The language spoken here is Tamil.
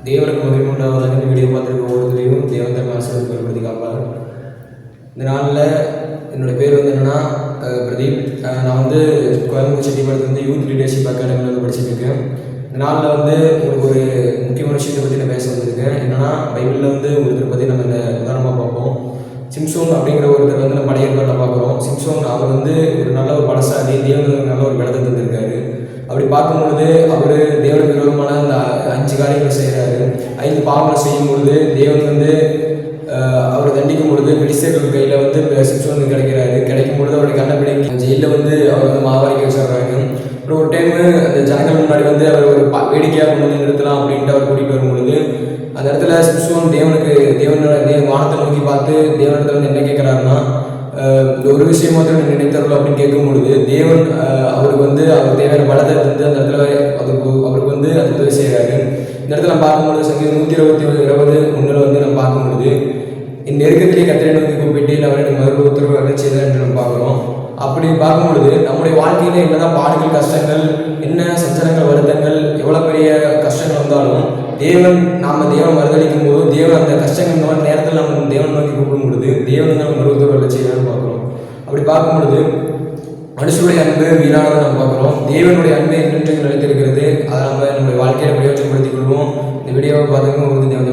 தேவனுக்கு மகிமை உண்டாவதாக இந்த வீடியோ பார்த்துருக்க ஒவ்வொருத்தரையும் தேவன் தன்மை ஆசீர்வாதப்படுத்தி காப்பார். இந்த நாளில் என்னோடய பேர் வந்து என்னென்னா பிரதீப். நான் வந்து கோயம்புத்தூர் செட்டிப்பாளையத்தில் வந்து யூத் லீடர்ஷிப் அகாடமியில் வந்து படிச்சுட்டு இருக்கேன். இந்த நாளில் வந்து உங்களுக்கு ஒரு முக்கியமான விஷயத்தை பற்றி நான் பேச வந்திருக்கேன். என்னென்னா பைபிளில் வந்து ஒருத்தரை பற்றி நம்ம இந்த உதாரணமாக பார்ப்போம். சிம்சோன் அப்படிங்கிற ஒருத்தர் வந்து நம்ம பழைய ஏற்பாட்டில் பார்க்குறோம். சிம்சோன் அவர் வந்து ஒரு நல்ல ஒரு பலசாலி, தேவனுக்கு நல்ல ஒரு இடத்தை தந்திருக்காரு. அப்படி பார்க்கும்பொழுது அவர் தேவனுக்கு விரோதமான அந்த 5 காரியங்களை செய்கிறாரு. 5 பாவங்களை செய்யும் பொழுது தேவன் வந்து அவரை தண்டிக்கும் பொழுது பெலிஸ்தர்கள் கையில் வந்து சிம்சோன் கிடைக்கும் பொழுது அவருடைய கண்ணை பிடிங்கி ஜெயிலில் வந்து அவர் வந்து மாவாரிக்க வச்சிடுறாங்க. அப்புறம் ஒரு டைமு அந்த ஜனங்கள் முன்னாடி வந்து அவர் ஒரு வேடிக்கையாக கொண்டு வந்து நிறுத்தலாம் அப்படின்ட்டு அவர் கூட்டிகிட்டு வரும் பொழுது அந்த இடத்துல சிம்சோன் வானத்தை நோக்கி பார்த்து தேவனிடத்தில் வந்து என்ன கேட்குறாருன்னா, ஒரு விஷயம் மாத்திரம் நினைத்தருள் அப்படின்னு கேட்கும் பொழுது தேவன் அவருக்கு வந்து அவர் தேவையான பலத்தை வந்து அந்த இடத்துல அவருக்கு வந்து அது உதவி செய்கிறாரு. இந்த இடத்துல நம்ம பார்க்கும்பொழுது சங்கீதம் 120:20 வந்து நம்ம பார்க்கும் பொழுது இந்த நெருக்கத்திலே கர்த்தரை நோக்கி கூப்பிட்டு அவர் எனக்கு மறுபடியும் உத்தரவு அருளி செய்தார் என்று நம்ம பார்க்குறோம். அப்படி பார்க்கும்பொழுது நம்முடைய வாழ்க்கையில என்னதான் பாடுகள், கஷ்டங்கள், என்ன சஞ்சலங்கள், வருத்தங்கள், எவ்வளோ பெரிய கஷ்டங்கள் வந்தாலும் தேவன் மறுதளிக்கும் போது தேவன் அந்த கஷ்டங்கள் நேரத்தில் நம்ம தேவன் நோக்கி கூப்பிடும் பொழுது தேவன் நம்ம மறுபடியும் அருளி செய்தார்னு பார்க்குறோம். அப்படி பார்க்கும் பொழுது மனுஷனுடைய அன்பு வீணானதை நம்ம பார்க்குறோம். தேவனுடைய அன்பு என்றென்றைக்கு நிலைத்திருக்கிறது. அதை நம்ம நம்முடைய வாழ்க்கையை பிரயோஜனப்படுத்திக் கொள்வோம். இந்த வீடியோவை பார்த்துக்கணும். தேவன்